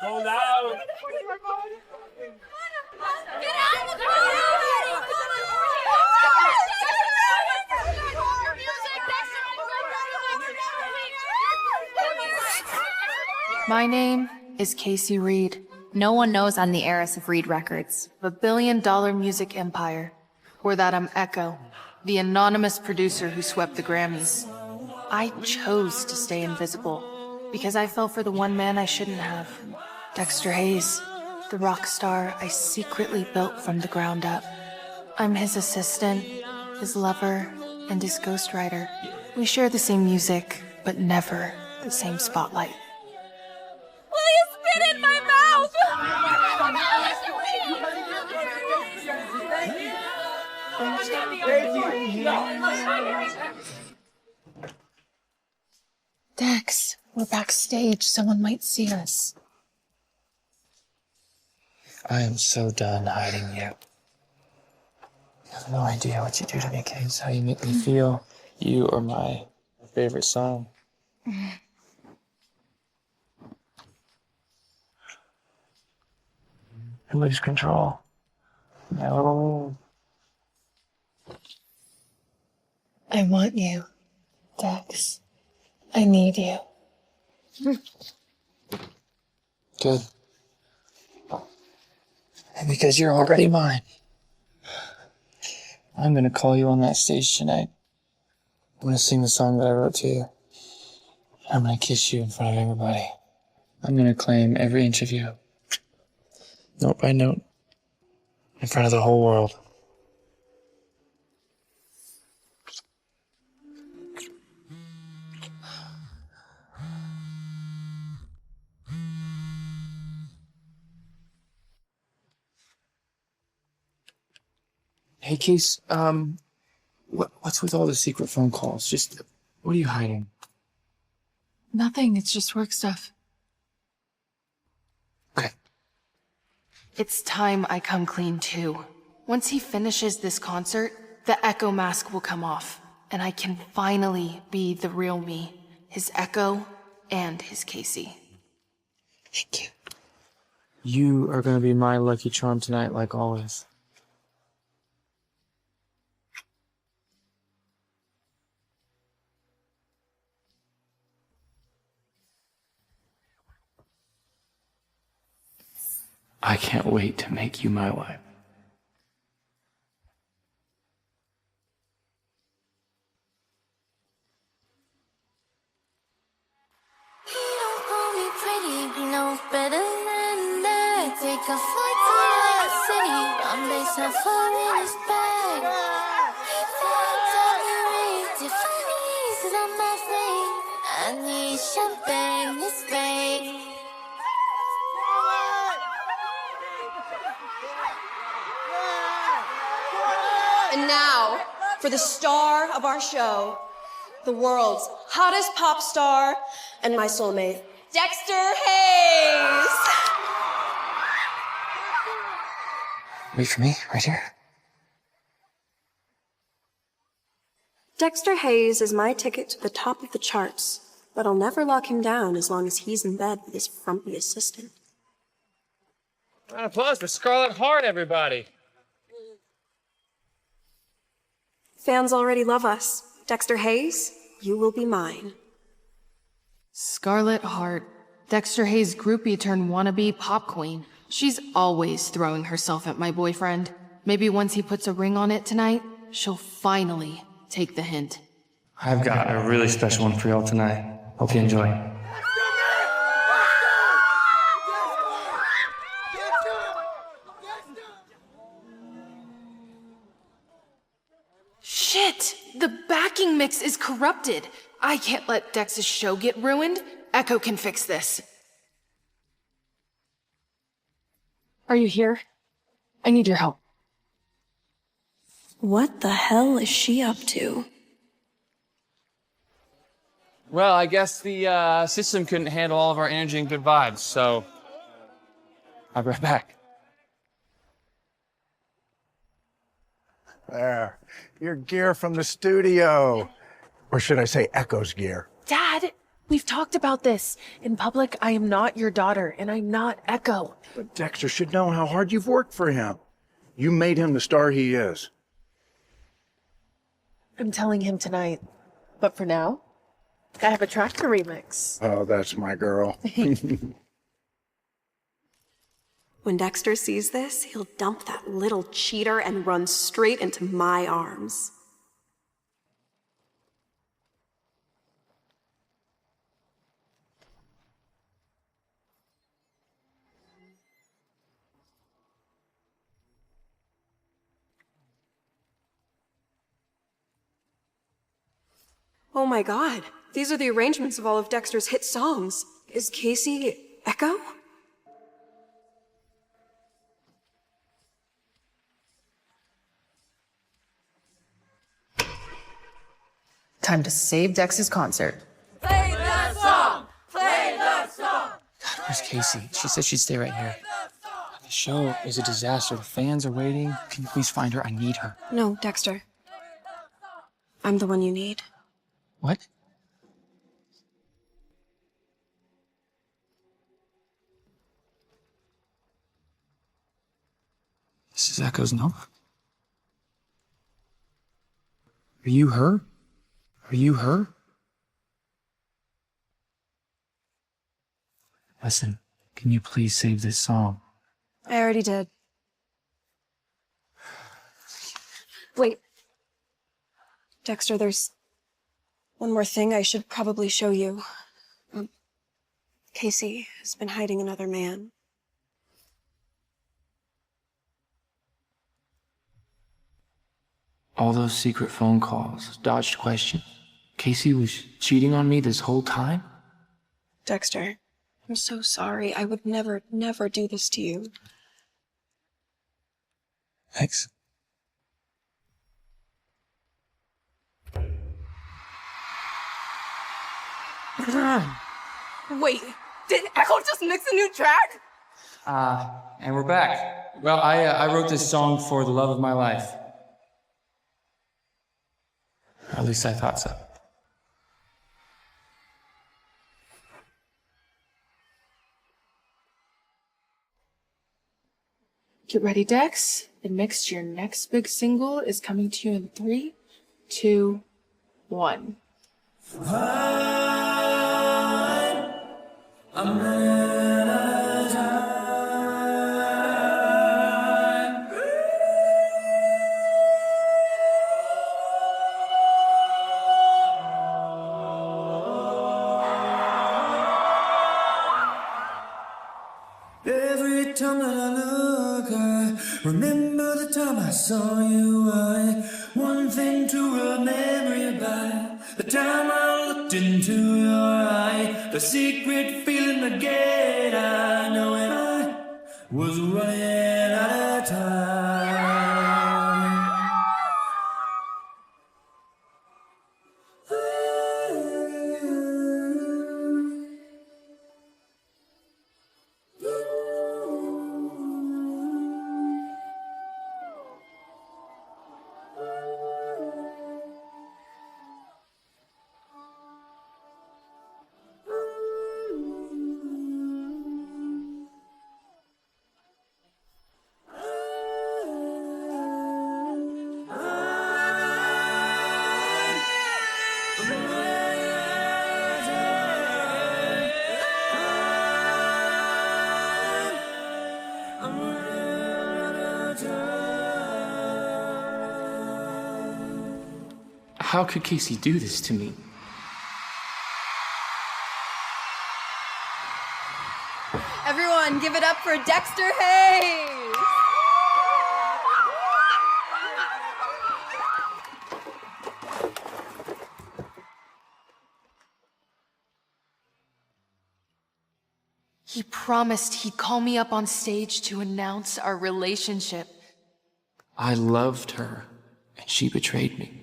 Go loud. Get out of the My name is Casey Reed. No one knows I'm the heiress of Reed Records, a billion-dollar music empire. Or that I'm Echo, the anonymous producer who swept the Grammys. I chose to stay invisible because I fell for the one man I shouldn't have. Dexter Hayes, the rock star I secretly built from the ground up. I'm his assistant, his lover, and his ghostwriter. We share the same music, but never the same spotlight. Will you spit in my mouth? Dex, we're backstage. Someone might see us. I am so done hiding you. You have no idea what you do to me, Case. How you make me feel. You are my favorite song. I lose control. My little... I want you, Dex. I need you. Good. And because you're already mine, I'm gonna call you on that stage tonight. I'm gonna sing the song that I wrote to you. I'm gonna kiss you in front of everybody. I'm gonna claim every inch of you, note by note, in front of the whole world. Hey, Case, what's with all the secret phone calls? Just, what are you hiding? Nothing, it's just work stuff. Okay. It's time I come clean too. Once he finishes this concert, the Echo mask will come off, and I can finally be the real me, his Echo and his Casey. Thank you. You are gonna be my lucky charm tonight, like always. I can't wait to make you my wife. He don't call me pretty, he knows better than that. Take a flight to my city, one day so far in his bag. He thinks I'm rich, Tiffany's is on my face. I need champagne, this Spain. And now, for the star of our show, the world's hottest pop star and my soulmate, Dexter Hayes! Wait for me, right here. Dexter Hayes is my ticket to the top of the charts, but I'll never lock him down as long as he's in bed with his frumpy assistant. Round of applause for Scarlett Hart, everybody. Fans already love us. Dexter Hayes, you will be mine. Scarlett Hart, Dexter Hayes' groupie turned wannabe pop queen. She's always throwing herself at my boyfriend. Maybe once he puts a ring on it tonight, she'll finally take the hint. I've got a really special one for y'all tonight. Hope you enjoy. Shit! The backing mix is corrupted. I can't let Dex's show get ruined. Echo can fix this. Are you here? I need your help. What the hell is she up to? Well, I guess the system couldn't handle all of our energy and good vibes, so I'll be right back. There. Your gear from the studio. Or should I say Echo's gear? Dad, We've talked about this. In public, I am not your daughter, and I'm not Echo. But Dexter should know how hard you've worked for him. You made him the star he is. I'm telling him tonight. But for now, I have a track to remix. Oh, that's my girl. When Dexter sees this, he'll dump that little cheater and run straight into my arms. Oh my God, these are the arrangements of all of Dexter's hit songs. Is Casey Echo? Time to save Dex's concert. Play that song! Play that song! God, where's Casey? She said she'd stay right here. The show is a disaster. The fans are waiting. Can you please find her? I need her. No, Dexter. I'm the one you need. What? This is Echo's number. Are you her? Are you her? Listen, can you please save this song? I already did. Wait. Dexter, there's one more thing I should probably show you. Casey has been hiding another man. All those secret phone calls, dodged questions. Casey was cheating on me this whole time? Dexter, I'm so sorry. I would never, never do this to you. Thanks. Wait, did Echo just mix a new track? And we're back. Well, I wrote this song for the love of my life. Or at least I thought so. Get ready, Dex. The mix, your next big single, is coming to you in 3, 2, 1. Every time that I look, I remember the time I saw you. One thing to remember you by, the time I looked into your eye, the secret feeling I get, I know when I was running out of time. How could Casey do this to me? Everyone, give it up for Dexter Hayes! He promised he'd call me up on stage to announce our relationship. I loved her, and she betrayed me.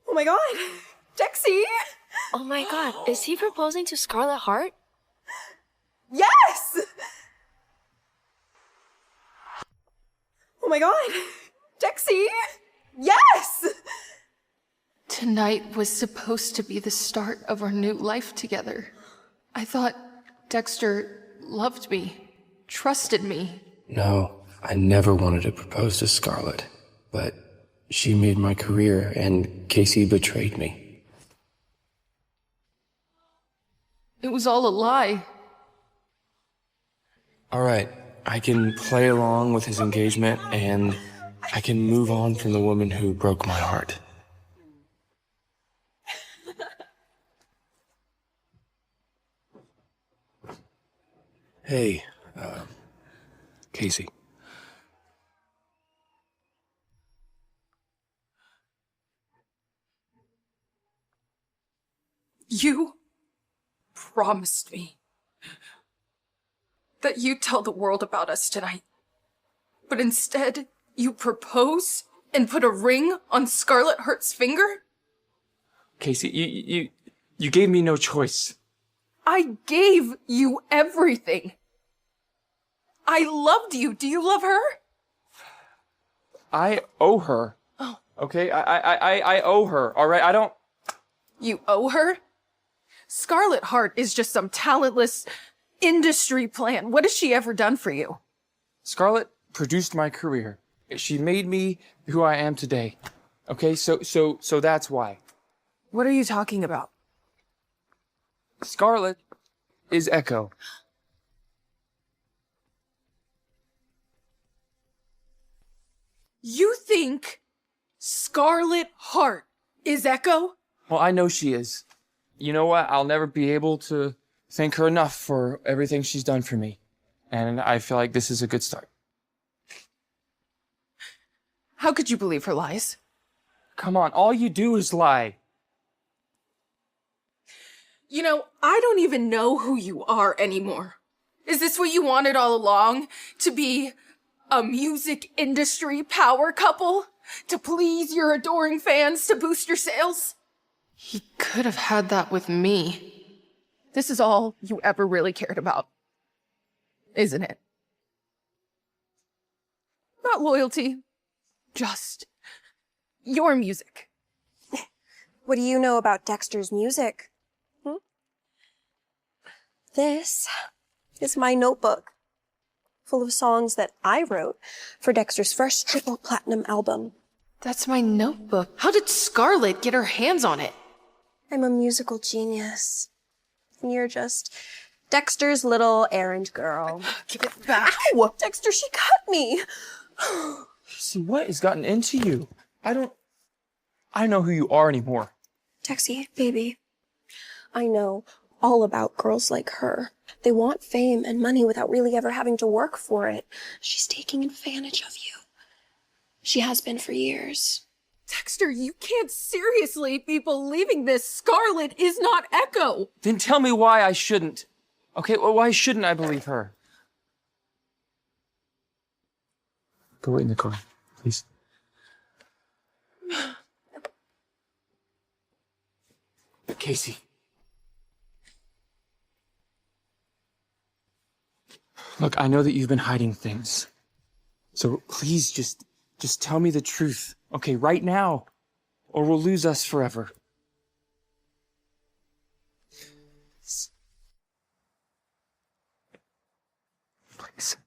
Oh my God, Dexy! Oh my God, is he proposing to Scarlett Hart? Yes! Oh my god! Dexy! Yes! Tonight was supposed to be the start of our new life together. I thought Dexter loved me, trusted me. No, I never wanted to propose to Scarlett, but she made my career and Casey betrayed me. It was all a lie. Alright, I can play along with his engagement and I can move on from the woman who broke my heart. Hey, Casey. You promised me that you'd tell the world about us tonight. But instead, you propose and put a ring on Scarlett Hart's finger? Casey, you gave me no choice. I gave you everything. I loved you. Do you love her? I owe her. Oh. Okay, I owe her, all right? I don't... You owe her? Scarlett Hart is just some talentless industry plant. What has she ever done for you? Scarlett produced my career. She made me who I am today. Okay, so that's why. What are you talking about? Scarlett is Echo. You think Scarlett Hart is Echo? Well, I know she is. You know what? I'll never be able to thank her enough for everything she's done for me. And I feel like this is a good start. How could you believe her lies? Come on, all you do is lie. You know, I don't even know who you are anymore. Is this what you wanted all along? To be a music industry power couple? To please your adoring fans, to boost your sales? He could have had that with me. This is all you ever really cared about, isn't it? Not loyalty, just your music. What do you know about Dexter's music? This is my notebook, full of songs that I wrote for Dexter's first triple platinum album. That's my notebook. How did Scarlett get her hands on it? I'm a musical genius. And you're just Dexter's little errand girl. Give it back. Ow! Dexter, she cut me! See, what has gotten into you? I don't know who you are anymore. Dexy, baby, I know all about girls like her. They want fame and money without really ever having to work for it. She's taking advantage of you. She has been for years. Dexter, you can't seriously be believing this. Scarlett is not Echo. Then tell me why I shouldn't. Okay, well, why shouldn't I believe her? Go wait in the car, please. Casey. Look, I know that you've been hiding things. So please just tell me the truth. Okay, right now. Or we'll lose us forever. Please.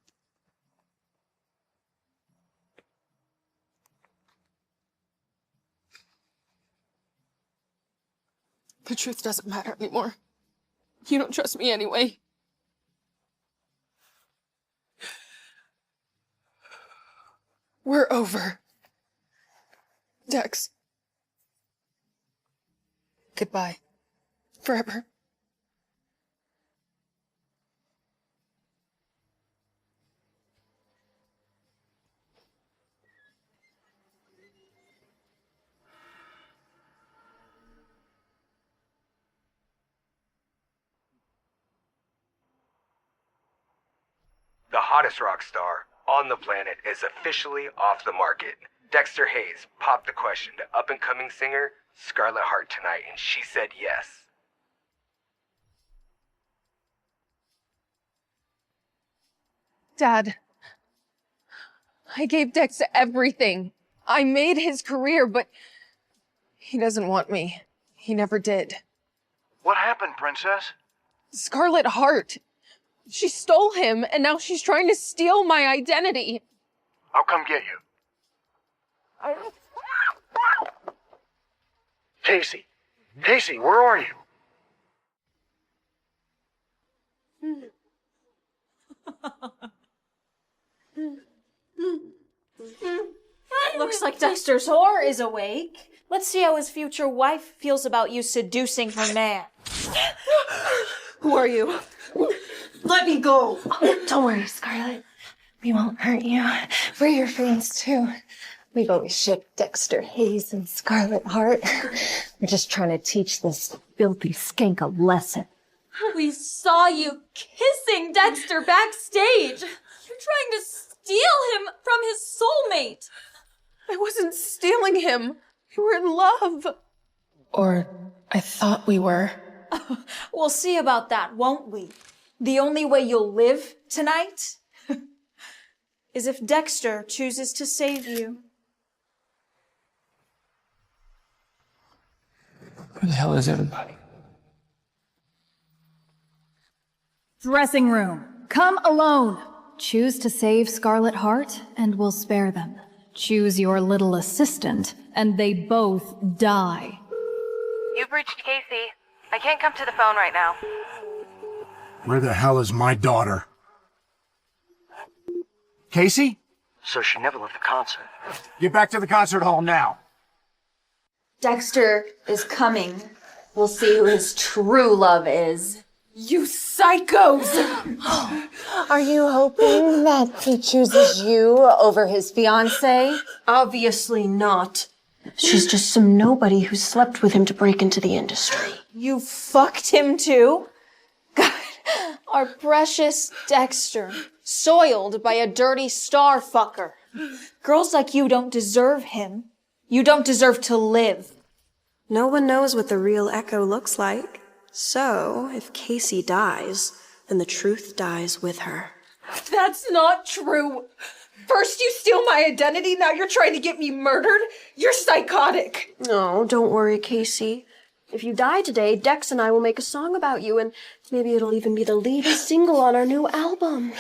The truth doesn't matter anymore. You don't trust me anyway. We're over. Dex. Goodbye. Forever. The hottest rock star on the planet is officially off the market. Dexter Hayes popped the question to up-and-coming singer Scarlett Hart tonight, and she said yes. Dad, I gave Dex everything. I made his career, but he doesn't want me. He never did. What happened, Princess? Scarlett Hart. She stole him, and now she's trying to steal my identity. I'll come get you. Casey! Casey, where are you? Looks like Dexter's whore is awake. Let's see how his future wife feels about you seducing her man. Who are you? Let me go! Don't worry, Scarlett. We won't hurt you. We're your fans, too. We've always shipped Dexter Hayes and Scarlett Hart. We're just trying to teach this filthy skank a lesson. We saw you kissing Dexter backstage. You're trying to steal him from his soulmate. I wasn't stealing him. We were in love. Or I thought we were. We'll see about that, won't we? The only way you'll live tonight is if Dexter chooses to save you. Where the hell is everybody? Dressing room. Come alone. Choose to save Scarlett Hart, and we'll spare them. Choose your little assistant, and they both die. You've reached Casey. I can't come to the phone right now. Where the hell is my daughter? Casey? So she never left the concert. Get back to the concert hall now. Dexter is coming. We'll see who his true love is. You psychos! Are you hoping that he chooses you over his fiancée? Obviously not. She's just some nobody who slept with him to break into the industry. You fucked him too? God, our precious Dexter, soiled by a dirty star fucker. Girls like you don't deserve him. You don't deserve to live. No one knows what the real Echo looks like. So, if Casey dies, then the truth dies with her. That's not true. First you steal my identity, now you're trying to get me murdered? You're psychotic. No, don't worry, Casey. If you die today, Dex and I will make a song about you, and maybe it'll even be the lead single on our new album.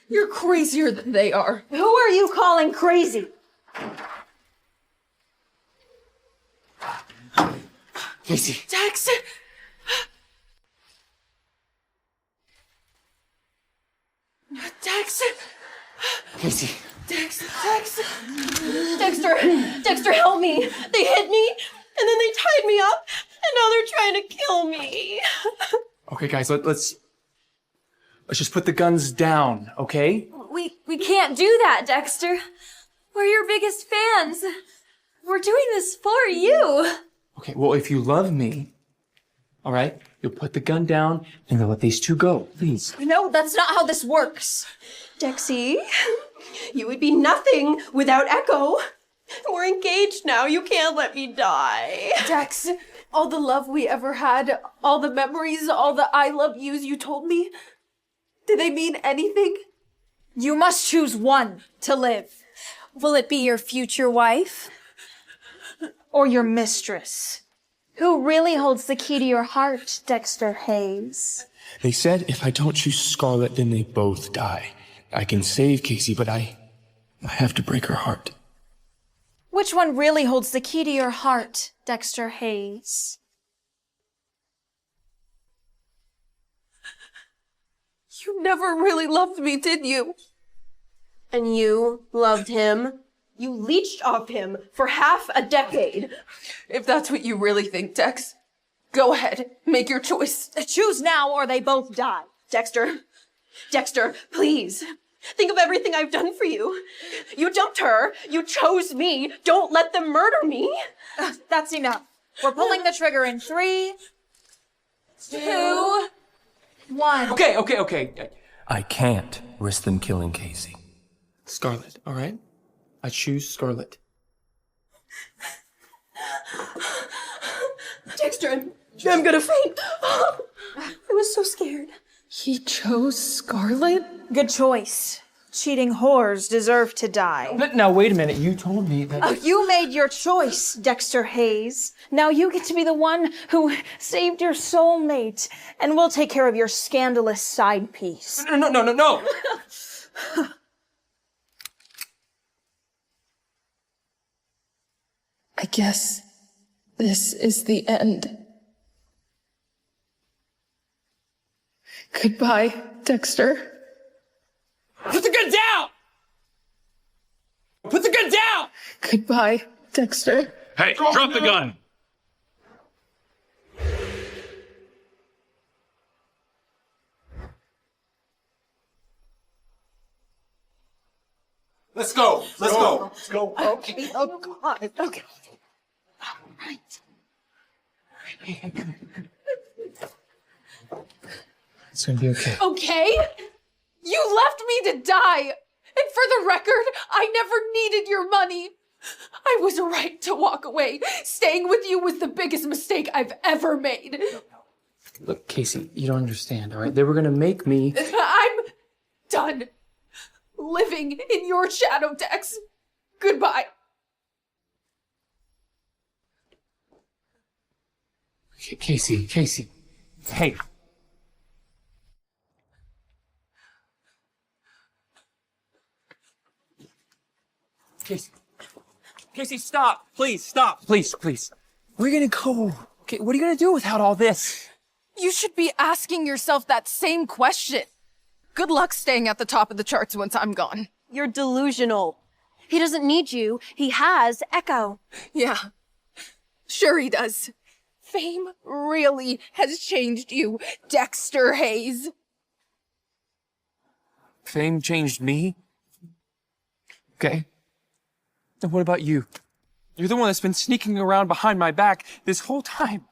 You're crazier than they are. Who are you calling crazy? Casey. Dex! Dex! Casey. Dexter, Dexter, help me! They hit me, and then they tied me up, and now they're trying to kill me. Okay, guys, let's just put the guns down, okay? We can't do that, Dexter. We're your biggest fans. We're doing this for you. Okay, well, if you love me, all right, you'll put the gun down and you'll let these two go, please. No, that's not how this works. Dexy, you would be nothing without Echo. We're engaged now. You can't let me die. Dex, all the love we ever had, all the memories, all the I love yous you told me, did they mean anything? You must choose one to live. Will it be your future wife? Or your mistress? Who really holds the key to your heart, Dexter Hayes? They said if I don't choose Scarlett, then they both die. I can save Casey, but I have to break her heart. Which one really holds the key to your heart, Dexter Hayes? You never really loved me, did you? And you loved him? You leeched off him for half a decade. If that's what you really think, Dex, go ahead, make your choice. Choose now or they both die. Dexter, please. Think of everything I've done for you. You dumped her. You chose me. Don't let them murder me. That's enough. We're pulling the trigger in 3, 2, 1. Okay. I can't risk them killing Casey. Scarlett, all right? I choose Scarlett. Dexter, I'm gonna faint. I was so scared. He chose Scarlett? Good choice. Cheating whores deserve to die. But now, wait a minute. You told me that... You made your choice, Dexter Hayes. Now you get to be the one who saved your soulmate, and we'll take care of your scandalous side piece. No. I guess this is the end. Goodbye, Dexter. Put the gun down! Put the gun down! Goodbye, Dexter. Hey, drop the gun! Let's go. Let's go. Let's go. Okay. Oh, God. Okay. All right. It's gonna be okay. Okay? You left me to die. And for the record, I never needed your money. I was right to walk away. Staying with you was the biggest mistake I've ever made. Look, Casey, you don't understand, all right? They were gonna make me... I'm done living in your shadow, Dex. Goodbye. Casey. Hey. Casey, stop. Please, stop. Please. Where are you gonna go? Okay, what are you gonna do without all this? You should be asking yourself that same question. Good luck staying at the top of the charts once I'm gone. You're delusional. He doesn't need you. He has Echo. Yeah, sure he does. Fame really has changed you, Dexter Hayes. Fame changed me? Okay. Then what about you? You're the one that's been sneaking around behind my back this whole time.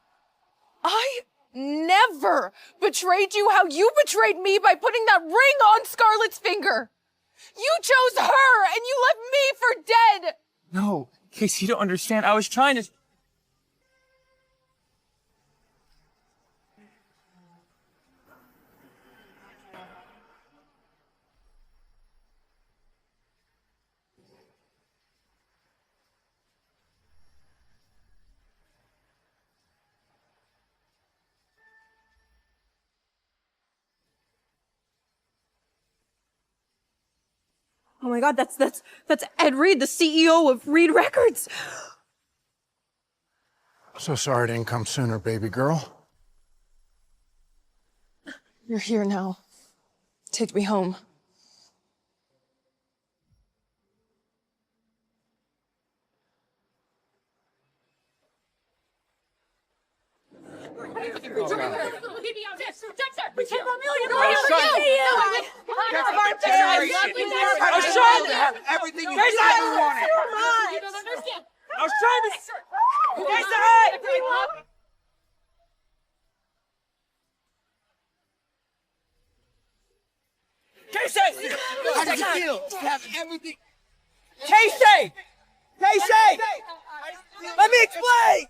I never betrayed you how you betrayed me by putting that ring on Scarlett's finger. You chose her and you left me for dead. No, Casey, you don't understand. I was trying to... Oh my God, that's Ed Reed, the CEO of Reed Records. So sorry it didn't come sooner, baby girl. You're here now. Take me home. Everything you ever wanted. I was trying to... Casey! How did you feel to have everything? Casey! Let me explain!